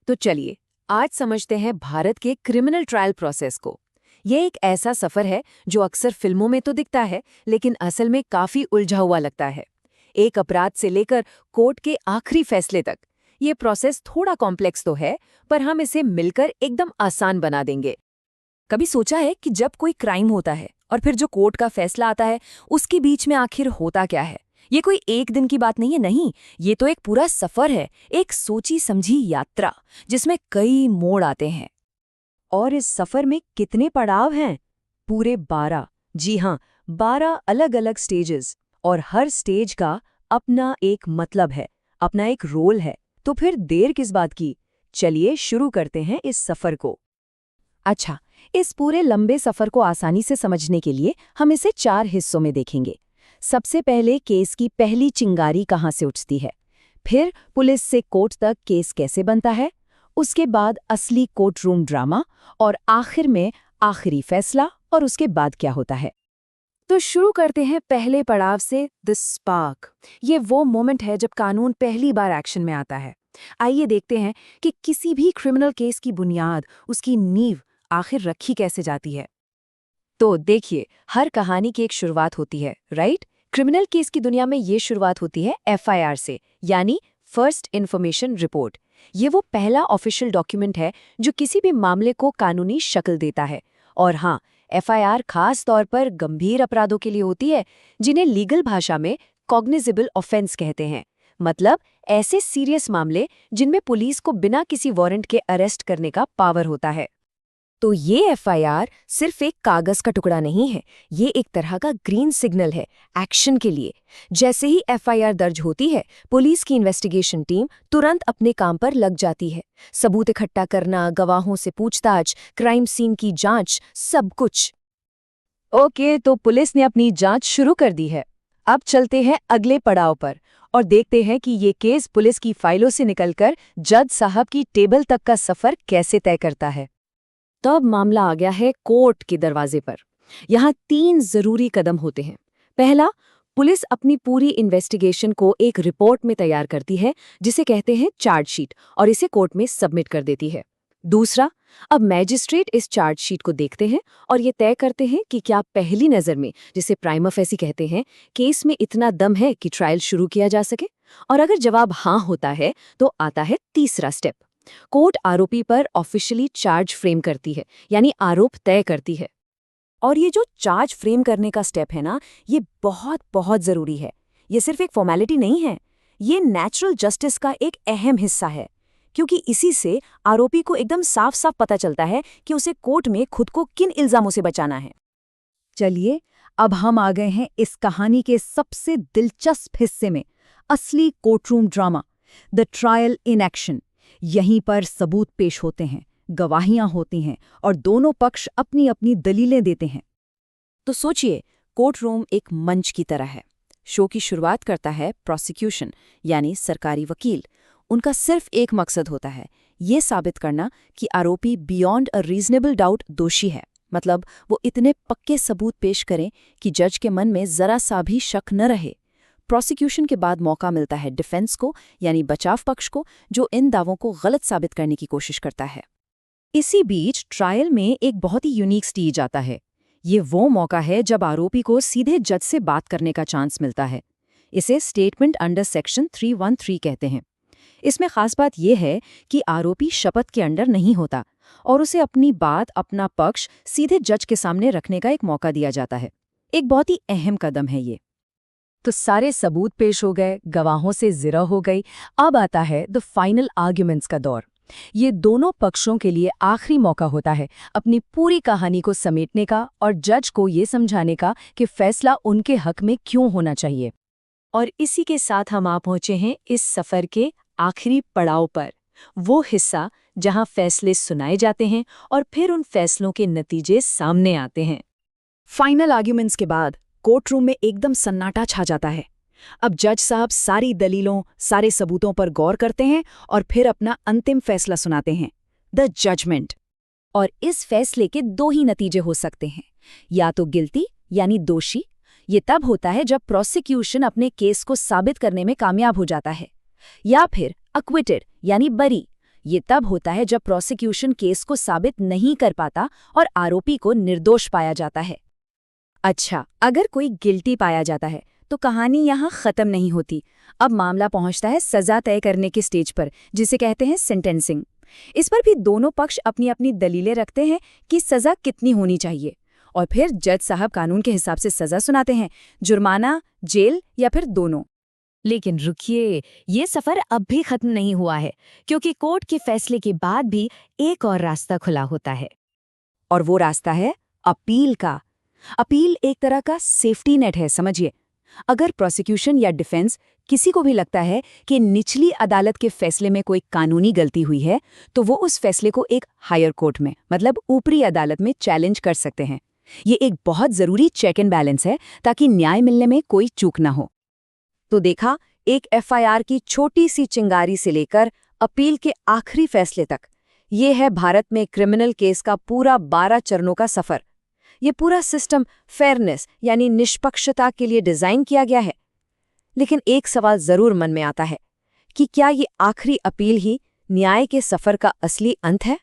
तो चलिए आज समझते हैं भारत के क्रिमिनल ट्रायल प्रोसेस को। ये एक ऐसा सफर है जो अक्सर फिल्मों में तो दिखता है, लेकिन असल में काफी उलझा हुआ लगता है। एक अपराध से लेकर कोर्ट के आखिरी फैसले तक ये प्रोसेस थोड़ा कॉम्प्लेक्स तो है, पर हम इसे मिलकर एकदम आसान बना देंगे। कभी सोचा है कि जब कोई क्राइम होता है और फिर जो कोर्ट का फैसला आता है, उसके बीच में आखिर होता क्या है? ये कोई एक दिन की बात नहीं है, नहीं। ये तो एक पूरा सफर है, एक सोची समझी यात्रा जिसमें कई मोड़ आते हैं। और इस सफर में कितने पड़ाव हैं? पूरे 12। जी हाँ, 12 अलग अलग स्टेजेस। और हर स्टेज का अपना एक मतलब है, अपना एक रोल है। तो फिर देर किस बात की? चलिए शुरू करते हैं इस सफर को। अच्छा, इस पूरे लंबे सफर को आसानी से समझने के लिए हम इसे 4 हिस्सों में देखेंगे। सबसे पहले केस की पहली चिंगारी कहाँ से उठती है, फिर पुलिस से कोर्ट तक केस कैसे बनता है, उसके बाद असली कोर्ट रूम ड्रामा, और आखिर में आखिरी फैसला, और उसके बाद क्या होता है। तो शुरू करते हैं पहले पड़ाव से, द स्पार्क। ये वो मोमेंट है जब कानून पहली बार एक्शन में आता है। आइए देखते हैं कि किसी भी क्रिमिनल केस की बुनियाद, उसकी नींव आखिर रखी कैसे जाती है। तो देखिए, हर कहानी की एक शुरुआत होती है, राइट? क्रिमिनल केस की दुनिया में ये शुरुआत होती है एफआईआर से, यानी फर्स्ट इन्फॉर्मेशन रिपोर्ट। ये वो पहला ऑफिशियल डॉक्यूमेंट है जो किसी भी मामले को कानूनी शक्ल देता है। और हाँ, एफआईआर खास तौर पर गंभीर अपराधों के लिए होती है, जिन्हें लीगल भाषा में कॉग्निजेबल ऑफेंस कहते हैं। मतलब ऐसे सीरियस मामले जिनमें पुलिस को बिना किसी वारंट के अरेस्ट करने का पावर होता है। तो ये एफआईआर सिर्फ एक कागज का टुकड़ा नहीं है, ये एक तरह का ग्रीन सिग्नल है एक्शन के लिए। जैसे ही एफआईआर दर्ज होती है, पुलिस की इन्वेस्टिगेशन टीम तुरंत अपने काम पर लग जाती है। सबूत इकट्ठा करना, गवाहों से पूछताछ, क्राइम सीन की जांच, सब कुछ। ओके, तो पुलिस ने अपनी जांच शुरू कर दी है। अब चलते हैं अगले पड़ाव पर और देखते हैं कि ये केस पुलिस की फाइलों से निकलकर जज साहब की टेबल तक का सफर कैसे तय करता है। तब मामला आ गया है कोर्ट के दरवाजे पर। यहाँ 3 जरूरी कदम होते हैं। पहला, पुलिस अपनी पूरी इन्वेस्टिगेशन को एक रिपोर्ट में तैयार करती है, जिसे कहते हैं चार्जशीट, और इसे कोर्ट में सबमिट कर देती है। दूसरा, अब मैजिस्ट्रेट इस चार्जशीट को देखते हैं और ये तय करते हैं कि क्या पहली नज़र में, जिसे प्राइमा फेसी कहते हैं, केस में इतना दम है कि ट्रायल शुरू किया जा सके। और अगर जवाब हाँ होता है, तो आता है तीसरा स्टेप। कोर्ट आरोपी पर ऑफिशियली चार्ज फ्रेम करती है, यानी आरोप तय करती है। और ये जो चार्ज फ्रेम करने का स्टेप है ना, ये बहुत बहुत ज़रूरी है। ये सिर्फ एक फॉर्मेलिटी नहीं है, ये नेचुरल जस्टिस का एक अहम हिस्सा है, क्योंकि इसी से आरोपी को एकदम साफ साफ पता चलता है कि उसे कोर्ट में खुद को किन इल्जामों से बचाना है। चलिए, अब हम आ गए हैं इस कहानी के सबसे दिलचस्प हिस्से में, असली courtroom drama, the trial in action. यहीं पर सबूत पेश होते हैं, गवाहियां होती हैं और दोनों पक्ष अपनी अपनी दलीलें देते हैं। तो सोचिए, कोर्ट रूम एक मंच की तरह है। शो की शुरुआत करता है प्रोसिक्यूशन, यानी सरकारी वकील। उनका सिर्फ एक मकसद होता है, ये साबित करना कि आरोपी बियॉन्ड अ रीजनेबल डाउट दोषी है। मतलब वो इतने पक्के सबूत पेश करें कि जज के मन में जरा सा भी शक न रहे। प्रोसिक्यूशन के बाद मौका मिलता है डिफेंस को, यानी बचाव पक्ष को, जो इन दावों को गलत साबित करने की कोशिश करता है। इसी बीच ट्रायल में एक बहुत ही यूनिक स्टेज आता है। ये वो मौका है जब आरोपी को सीधे जज से बात करने का चांस मिलता है। इसे स्टेटमेंट अंडर सेक्शन 313 कहते हैं। इसमें खास बात यह है कि आरोपी शपथ के अंडर नहीं होता और उसे अपनी बात, अपना पक्ष सीधे जज के सामने रखने का एक मौका दिया जाता है। एक बहुत ही अहम कदम है ये। तो सारे सबूत पेश हो गए, गवाहों से जिरा हो गई। अब आता है द फाइनल आर्ग्यूमेंट्स का दौर। ये दोनों पक्षों के लिए आखिरी मौका होता है अपनी पूरी कहानी को समेटने का और जज को ये समझाने का कि फैसला उनके हक में क्यों होना चाहिए। और इसी के साथ हम आ पहुंचे हैं इस सफर के आखिरी पड़ाव पर, वो हिस्सा जहां फैसले सुनाए जाते हैं और फिर उन फैसलों के नतीजे सामने आते हैं। फाइनल आर्ग्यूमेंट्स के बाद कोर्ट रूम में एकदम सन्नाटा छा जाता है। अब जज साहब सारी दलीलों, सारे सबूतों पर गौर करते हैं और फिर अपना अंतिम फैसला सुनाते हैं, द जजमेंट। और इस फैसले के 2 ही नतीजे हो सकते हैं, या तो गिल्टी यानी दोषी। ये तब होता है जब प्रोसिक्यूशन अपने केस को साबित करने में कामयाब हो जाता है, या फिर अक्विटेड यानी बरी। ये तब होता है जब प्रोसिक्यूशन केस को साबित नहीं कर पाता और आरोपी को निर्दोष पाया जाता है। अच्छा, अगर कोई गिल्टी पाया जाता है तो कहानी यहाँ खत्म नहीं होती। अब मामला पहुंचता है सजा तय करने के स्टेज पर, जिसे कहते हैं सेंटेंसिंग। इस पर भी दोनों पक्ष अपनी अपनी दलीलें रखते हैं कि सजा कितनी होनी चाहिए, और फिर जज साहब कानून के हिसाब से सजा सुनाते हैं, जुर्माना, जेल या फिर दोनों। लेकिन रुकिए, ये सफर अब भी खत्म नहीं हुआ है, क्योंकि कोर्ट के फैसले के बाद भी एक और रास्ता खुला होता है। और वो रास्ता है अपील का। अपील एक तरह का सेफ्टी नेट है, समझिए। अगर प्रोसिक्यूशन या डिफेंस किसी को भी लगता है कि निचली अदालत के फैसले में कोई कानूनी गलती हुई है, तो वो उस फैसले को एक हायर कोर्ट में, मतलब ऊपरी अदालत में चैलेंज कर सकते हैं। ये एक बहुत जरूरी चेक एंड बैलेंस है, ताकि न्याय मिलने में कोई चूक ना हो। तो देखा, एक एफआईआर की छोटी सी चिंगारी से लेकर अपील के आखिरी फैसले तक, ये है भारत में क्रिमिनल केस का पूरा 12 चरणों का सफर। ये पूरा सिस्टम फेयरनेस यानी निष्पक्षता के लिए डिजाइन किया गया है। लेकिन एक सवाल जरूर मन में आता है कि क्या ये आखिरी अपील ही न्याय के सफर का असली अंत है?